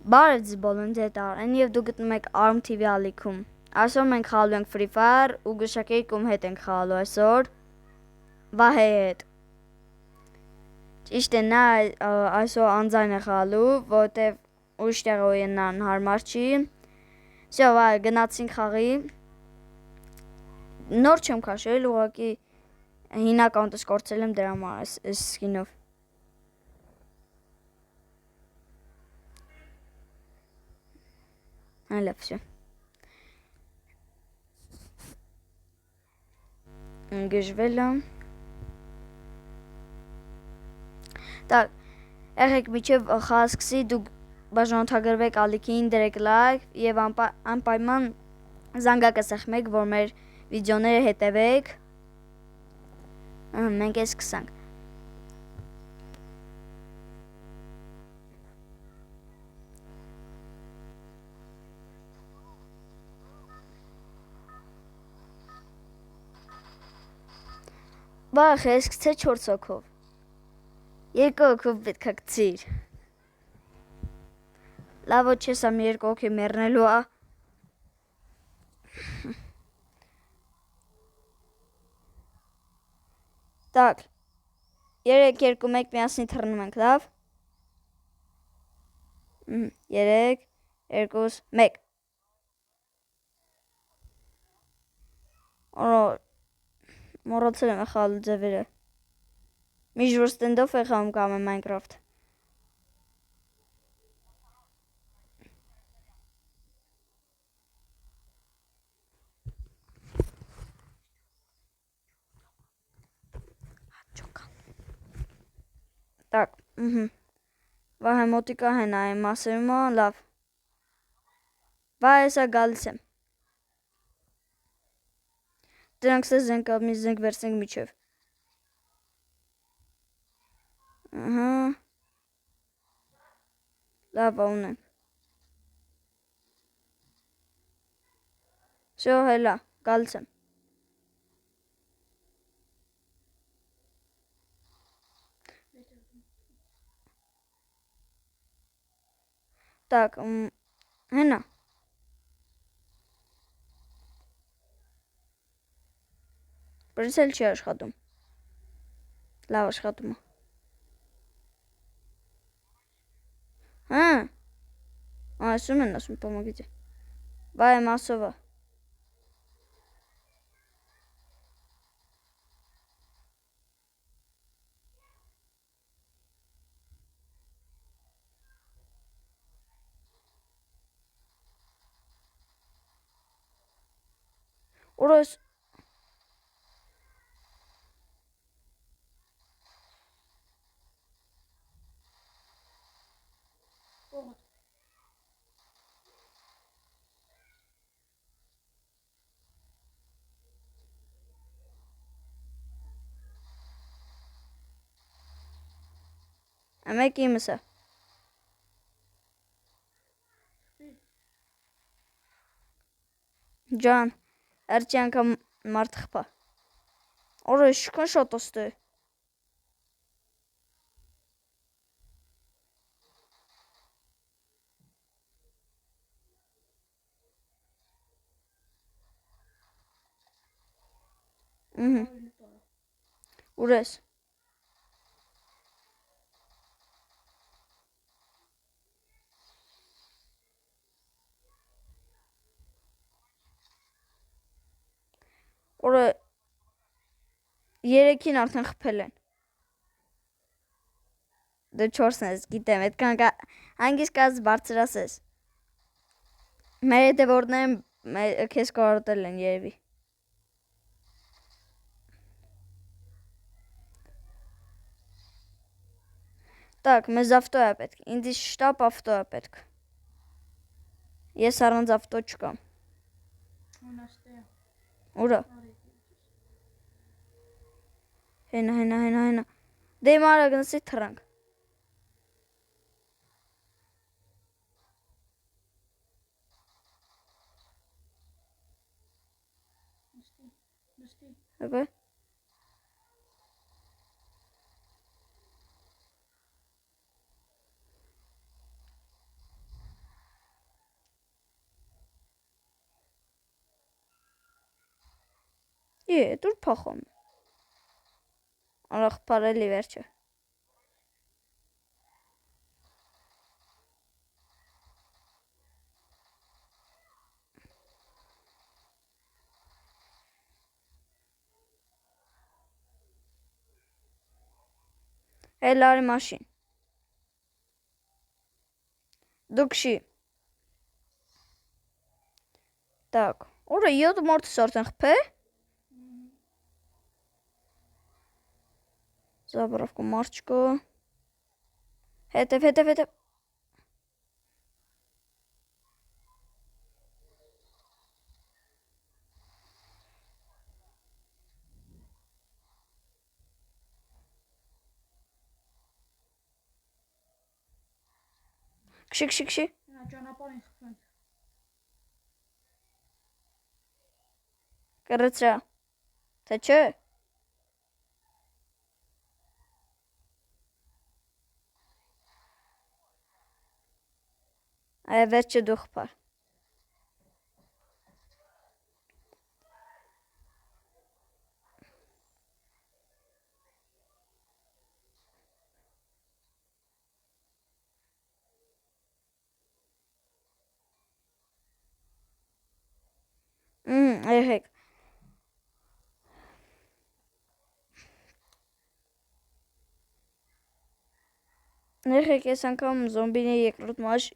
Բարև ձեզ բոլորին, ձեր տարեն եւ դուք գտնում եք Arm TV ալիքում։ Այսօր մենք խաղալու ենք Free Fire ու գշակերի կում հետ ենք խաղալու այսօր Վահեի հետ։ Ճիշտ է, նա այսօր անձայն է խաղալու, որտեվ ուրիշ տեղ օրենան հարմար չի։ Всё, վայ, գնացինք խաղի։ Նոր չեմ քաշել, ուղղակի հին ակաունտս կորցրել եմ դրա համար այս սկինով։ Այլև всё։ Գժվել եմ։ Так, եղեք միջև խաղը սկսի, դուք բաժանորդագրվեք ալիքին, դրեք լայք եւ անպայման զանգակը սեղմեք, որ մեր վիդեոները հետևեք։ Մենք է սկսանք։ Բախ, ես գցե 4 հոգով։ 2 հոգով պետք է գցիր։ Լավ ոչ ես ամ 2 հոգի մեռնելու է։ Так, 3, 2, 1 միասին թռնում ենք, լավ։ 3, 2, 1։ Մոռացել եմ խաղալու ձևերը։ Միշտ որ ստենդով է խաղում կամ է Minecraft։ Так, Վահե մոտիկա հենա եմ ասում, լավ։ Վահե սա գալիս եմ։ Դրանք սա զենք վերցնենք միջև։ Լավ ունենք։ Всё, հելա, գալիս եմ։ Так, հենա։ Բրսել չի աշխատում։ Լավ աշխատում է։ Ասում են, помогите։ Վայ, մասովա։ Ուրոս Ամեկ իմս է։ Ջան, արճի անգամ մարդ խպա։ Օրը շքն շոտոստը։ Ուրես։ Օրը 3-ին արդեն խփել են։ Դու 4-ն ես, գիտեմ, այդքան հանգիստ կաց բարձրացես։ Մեր հետևորդներն քեզ կարոտել են երևի։ Так, մեզ ավտո է պետք։ Ինձ շտապ ավտո է պետք։ Ես առանց ավտո չկամ։ Ուրա։ Հենա։ Դե մարա գնացի թռանք։ Okay. դուր փոխում։ Արախ բարելի վերջը։ Էլարի մաշին։ Դուքշի։ Так, ուրա յոթ մորտ սորտեն խփե։ Забравку марчку։ Հետև։ Քշի։ Նա ճանապարհին խփենք։ Կրծրա։ Թե չէ։ Այ վերջը դու խփար։ Երեկ։ Երեկ ես անգամ զոմբիների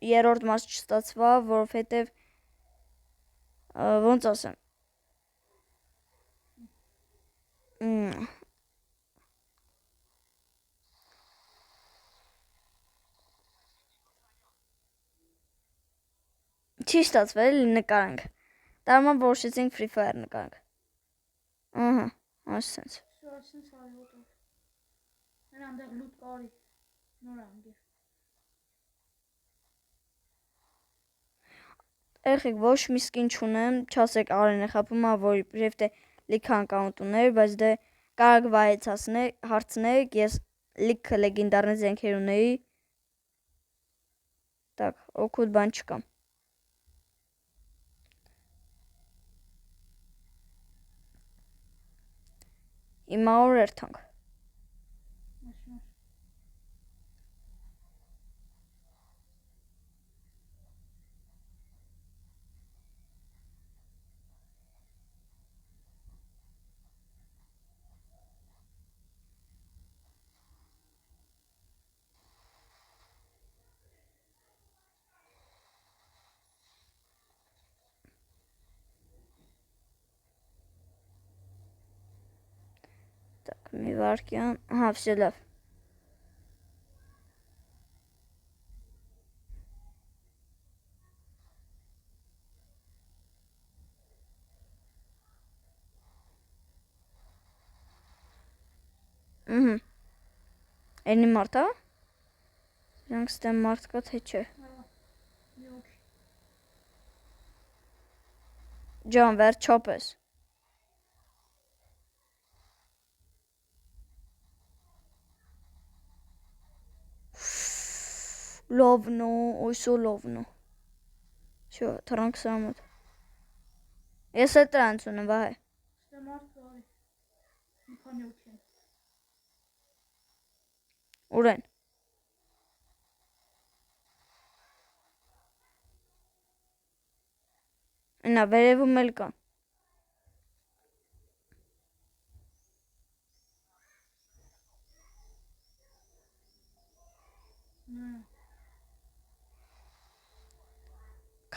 երրորդ մաս չստացվա, որովհետև ոնց ասեմ։ Չի ստացվել էլի նկարանք։ Դարման որոշեցինք Free Fire նկարանք։ Ահա, ասենց։ Ասենց այ հոտով։ Նրան լուտ կարի։ Նոր անգեր։ Երեկ ոչ մի սկին չունեմ, չասեք Արենը խփում ա, որ իբրև թե լիքը ակաունտ ուներ, բայց դե կարող վայեցացնեք, հարցնեք, ես լիքը լեգենդարներ զենքեր ունեի։ Так, օգուտ բան չկա։ Հիմա օր երթանք։ Так, մի վարքյան, ահա, всё լավ։ Էնի մարդ ա։ Սրանք ստեմ մարդ կա թե չէ։ Ջան, վերջապես։ Լովնո, ույսո լովնո։ Всё, թրանք սամոտ։ Ես էլ տրանց ունեմ, վահե։ Ստեմ մարդ կարի։ Մի քանի օքեն։ Ուրեն։ Նա վերևում էլ կան։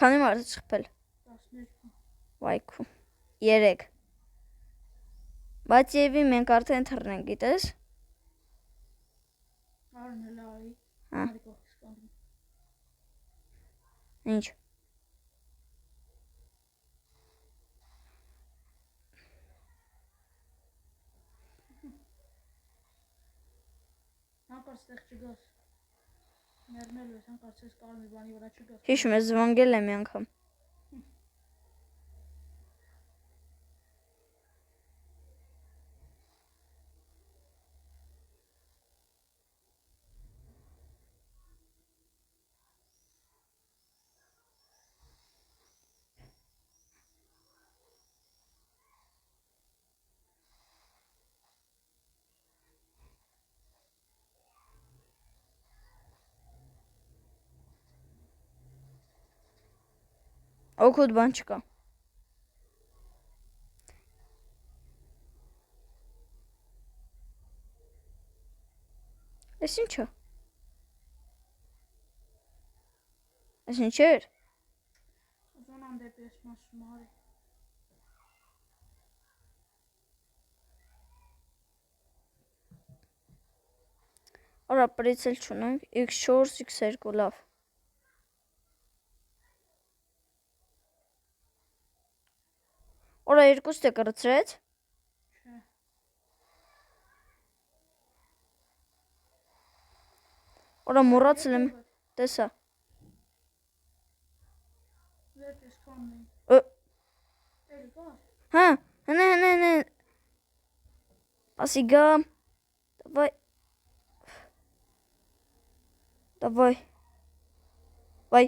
Քանի մարդ է խփել։ 12։ Վայքու։ 3։ Բայց եւի մենք արդեն թռնենք, գիտես։ Արն էլ արի։ Հա։ Արի կողքից կանգնի։ Ինչ։ Հանկարծ տեղ չգաս։ Մեռնելու ես, հանկարծ ես կարմիր բանի վրա չգաս։ Հիշում ես զվանգել եմ մի անգամ։ Օգուտ բան չկա։ Էս ինչա։ Էս ինչ էր։ Ուզում եմ դեպի ես մասում արի։ Արա պրիցել չունենք, x4, x2 լավ։ Արա երկուստ է կրծրեց։ Չէ։ Արա մոռացել եմ, տեսա։ Դեպի ես կաննի։ Էլի կար։ Հա, հնե։ Ասի գա։ Давай. Վայ։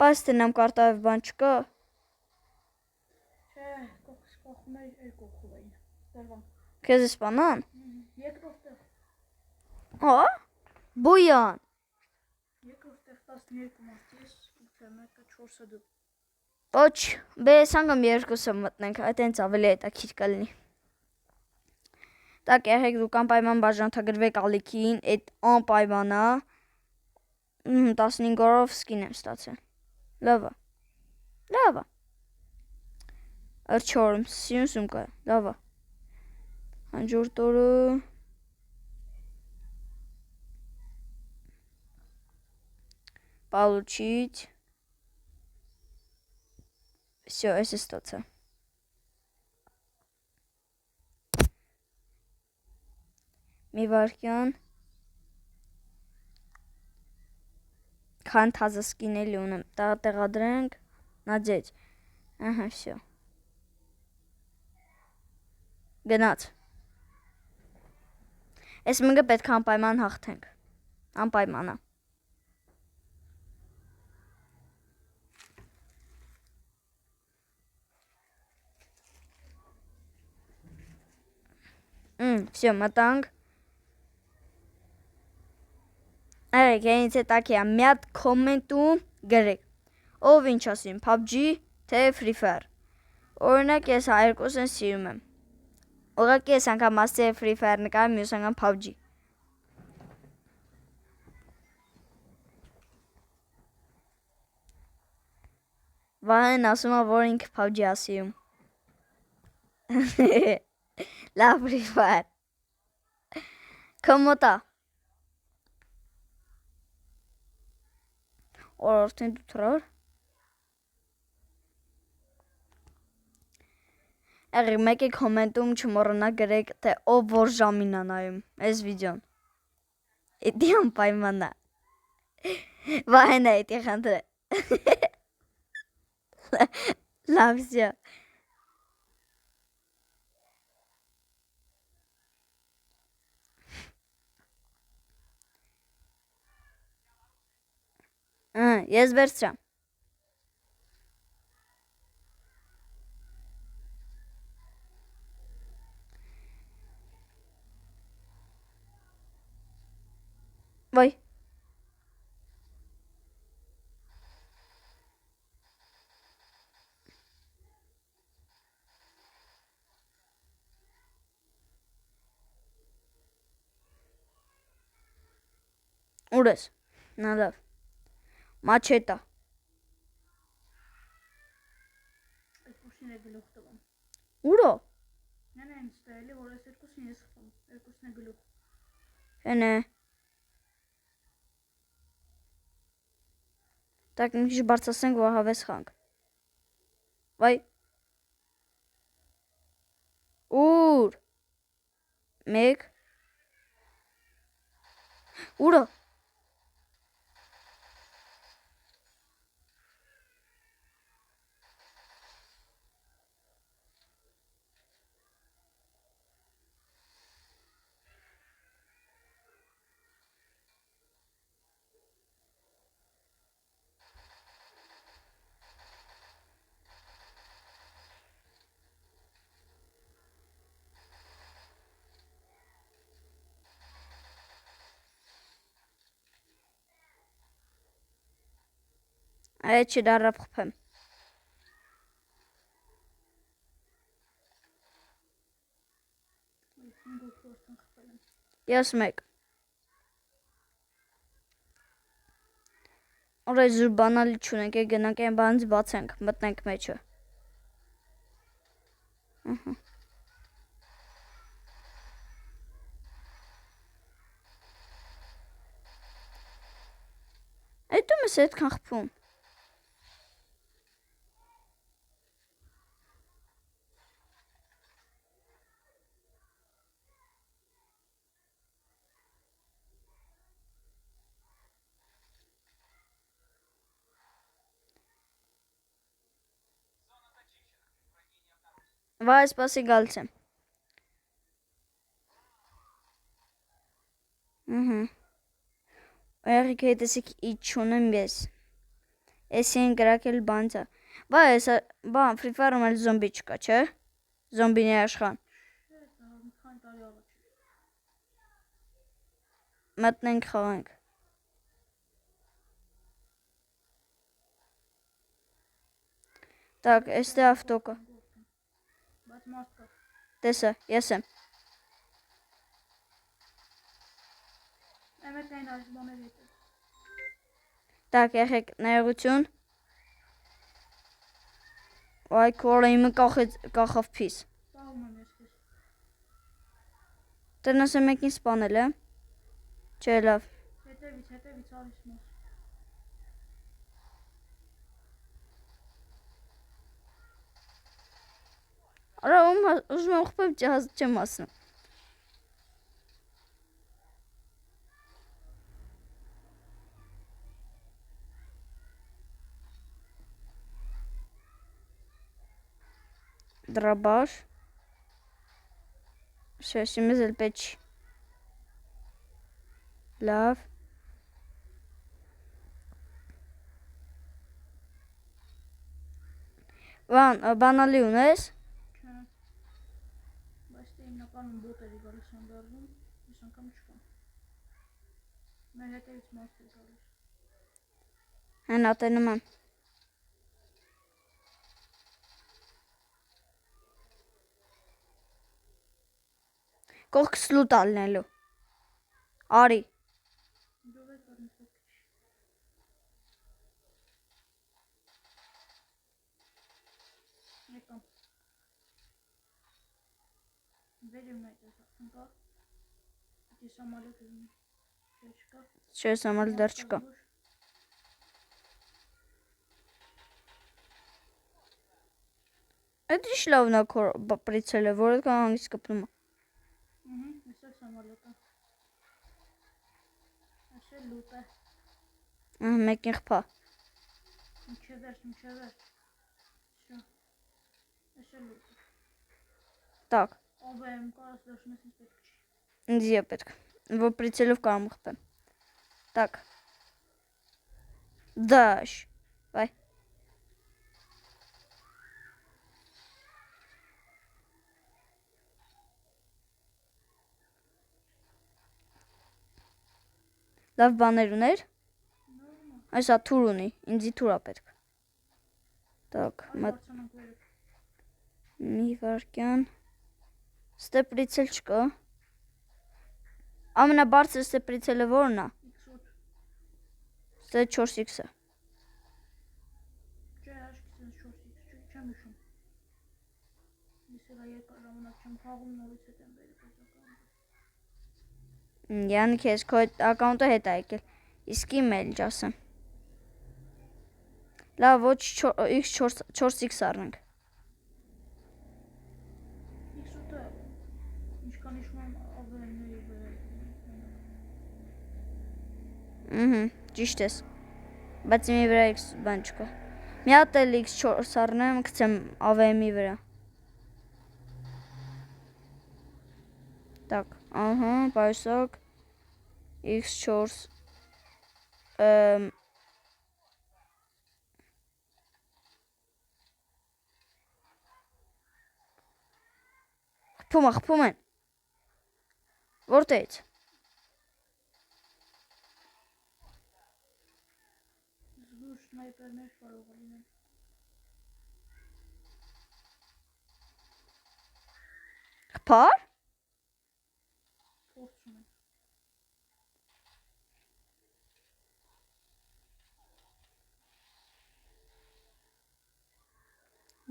Պաստենամ կարտավև բան չկա։ Չէ, կողում է երկու էին։ Դրվան։ Քեզ իսպանան։ Երկրորդը։ Հա։ Բոյան։ Երկրորդը 12 մարտից 8-ը 4-ը դու։ Ոչ, բես անգամ երկուսը մտնենք, այտենց ավելի հետաքրքիր կլինի։ Так, եղեք դուք անպայման բաժանորդագրվեք ալիքին, այդ անպայմանա 15-օրով սկին եմ ստացել։ Լավա։ Արջորում, սյուն սումկա, լավա։ Հանջորդ օրը։ Получить. Всё, այս է ստացա։ Մի վարկյան քան թազը սկինել ունեմ, տեղադրենք, նadzeć, ահա, всё, գնաց, այս մգը պետք անպայման հաղթենք, անպայմանա, всё, մտանք, Արեք, ենից հետաքի եմ մի հատ կոմենտում գրեք, ով ինչ ասում, PUBG, թե Free Fire, օրինակ ես երկուսն սիրում եմ, ուղղակի ես անգամ ասել Free Fire նկարում, մյուս անգամ PUBG, Վահեն ասում է, որ ինքը PUBG ասիում, լավ Free Fire, կոմոտա, Արդեն դու թրար։ Եղեք մեկ է կոմենտում չմոռանաք գրեք, թե ով որ ժամին ա նայում այս վիդեոն։ Էդի անպայմանա։ Վահեն է էդի խնդրե։ Լավ всё։ Ես վերցրամ։ Վայ։ Ուր ես։ Նա լավ։ Մաչետա։ Երկուսին է գլուխ տվում։ Ուրո։ Նեն են ստայելի, որ ես երկուսին ես խփում, երկուսին է գլուխ։ Հենե։ Так, մի քիչ բարձրացնենք, որ հավես խանք։ Վայ։ Ուր։ Մեկ։ Ուրո։ Այդ չդարապ խփեմ։ Ես մեկ։ Օրայ զուր բանալի չունենք, գնանք այն բանից բացենք, մտնենք մեջը։ Այդ դու մեզ այդքան խփում։ Վայ, սպասի գալիս եմ։ Երեք հետեսիք իչ չունեմ ես։ Էսին գրակել բանցա։ Վայ, էսա, բան, Free Fire-ում էլ զոմբի չկա, չէ։ Զոմբիների աշխան։ Մտնենք խաղանք։ Так, էստե ավտո կա։ Բայց մարդ կա։ Տեսա, ես եմ։ Էմետ այն այս բաներ հետ է։ Так, եղեք ներողություն։ Այ կորը իմը կախավ փիս։ Սպահում եմ ես քեզ։ Տնասը մեկին սպանել է։ Չէ, լավ։ Հետևից արիս մաս։ Արա ուզում եմ խփեմ չեմ ասում։ Դրաբաշ։ Շեշի մեզ էլ պետք չի։ Լավ։ Բանալի ունես։ Չէ։ Բայց դե հիմնականում բոտերի գալիս են դարվում, ես անգամ չկամ։ Մեր հետևից մարդ է գալիս։ Հենա տենում եմ։ Կողքս լուտ ալնելու։ Արի։ Դու եք արնի փոքրիշ։ Եկամ։ Վերիմ այդ ես անգա։ Դի սամալոտ ունի։ Չէ չկա։ Չէ, սամալ դեռ չկա։ Այդ ինչ լավն է քոր պրիցելը, որ այդքան հանգիստ կպնում է։ Ես էլ սամալոտ է։ Ես էլ լուտ է։ Մեկին խփա։ Մինչև վերջ։ Շո։ Ես էլ լուտ է։ Так, Ով եմ կարաս դաշնես ինձ պետք չի։ ինձ է պետք, որ պրիցելով կարող եմ խփեմ։ Так. Դաշ։ Վայ։ Լավ բաներ ուներ։ Այսա թուր ունի, ինձի թուր է պետք։ Так, մի վարկյան։ Ստե պրիցել չկա։ Ամենաբարձր ստե պրիցելը որն է։ Ստե 4x-ը։ Չէ, աշկիս 4x, չեմ ուշում։ Ես էլ երկար ժամանակ չեմ խաղում, նորից հետ եմ բերի պոզականը։ Յանի քեզ քո ակաունտը հետ է եկել։ Իսկ իմ էլ ինչ ասեմ։ Լավ, ոչ 4x առնենք։ X8-ը ինչքան հիշում եմ ավերների վրա։ Ճիշտ ես։ Բայց իմի վրա x բան չկա։ Մի հատ էլ x4 առնեմ, գցեմ AVM-ի վրա։ Так, ահա, պայուսակ x4 խփում են։ Որտե՞ց։ Զգուշ Սնայպերներ կարող է լինել։ Խփար։ Փորձ ունեն։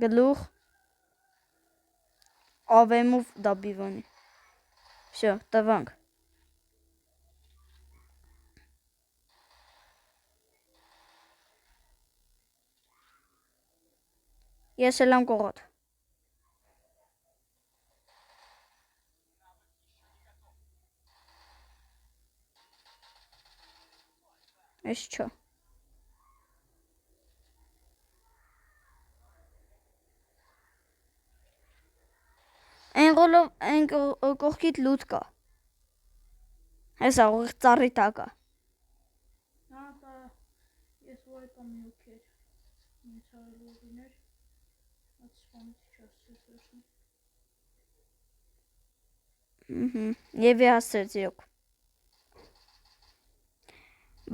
Գլուխ ավեմով դաբիվանի։ Всё, տվանք։ Ես էլ եմ կողոտ։ Էս չո։ Այն կողքիդ լուտ կա։ Հեսա ուղիղ ծառի տակա։ Հա, դա ես որ եկա մի օքեր։ Ինձ արելու ուղիներ։ Այդ սպանիչ չասրեցրեցնի։ Եվ հասրեց իրոք։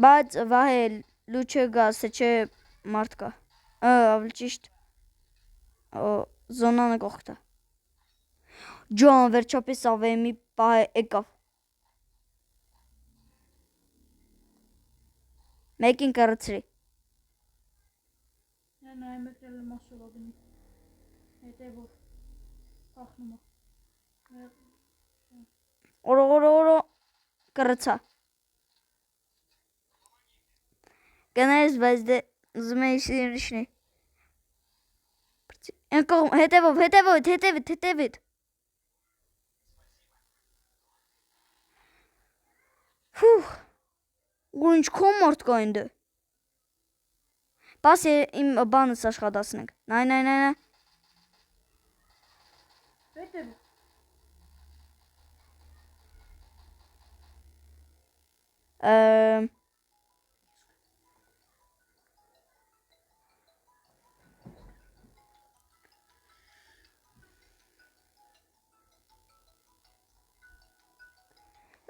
Բայց վահե լուչը գասը չէ մարդ կա։ Ավելի ճիշտ զոնանը կողքտա։ Ջան, վերջապես ավեմի պահ եկավ։ Մեկին կրծրի։ Նա եմեկրել եմ ասով ագնի։ Հետևով կախնում է։ Օրո կրծա։ Գնայս, բայց դե ուզում էի շիրիշնի։ Հետևիդ։ Ֆուх, ու ինչքան մարդ կա ինձ։ Պաս իմ բանս աշխատացնենք։ Նայ։ Հետևով։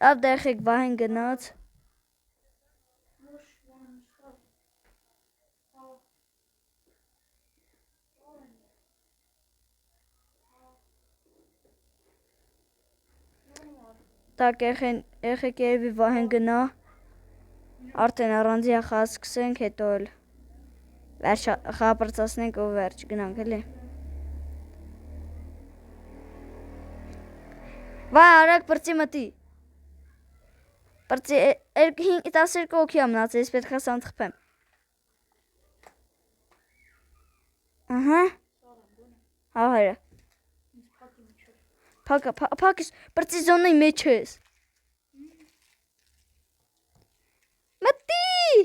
Լավ դեղեք վահեն գնաց։ Так, եղեք երևի վահեն գնա։ Արդեն առանձի խաղ սկսենք, հետո էլ խաղապրծացնենք ու վերջ գնանք էլի։ Վայ, արագ պրծի մտի։ Պրծի 12 օքի ա մնացել, ես պետք է սան թխպեմ։ Ահա։ Հա հայրը։ Փակիս, պրծի զոնայի մեջ ես։ Մտի։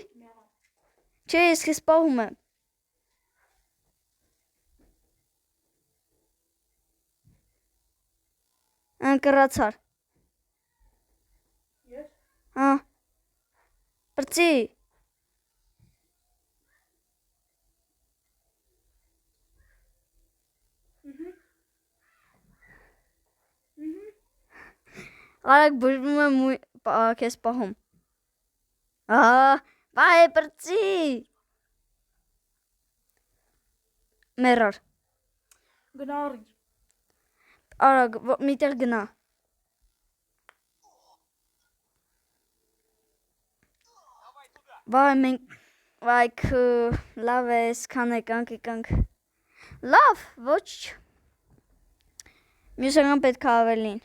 Չէ, ես քեզ պահում եմ։ Անկրացար։ Ես։ Հա։ Պրծի։ Արագ բժվում եմ քեզ պահում։ Բայ պրծի։ Մերար։ Գնա առիջ։ Արագ միտեղ գնա։ Վայ մենք լավ ես, քան եկանք։ Լավ, ոչ։ Մյուսական պետք է ավելին։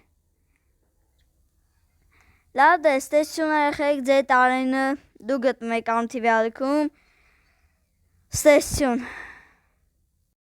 Լավ դե, ստեսություն եղեք ձեր տարենը, դու գտնում եք անթիվյալքում, ստեսություն։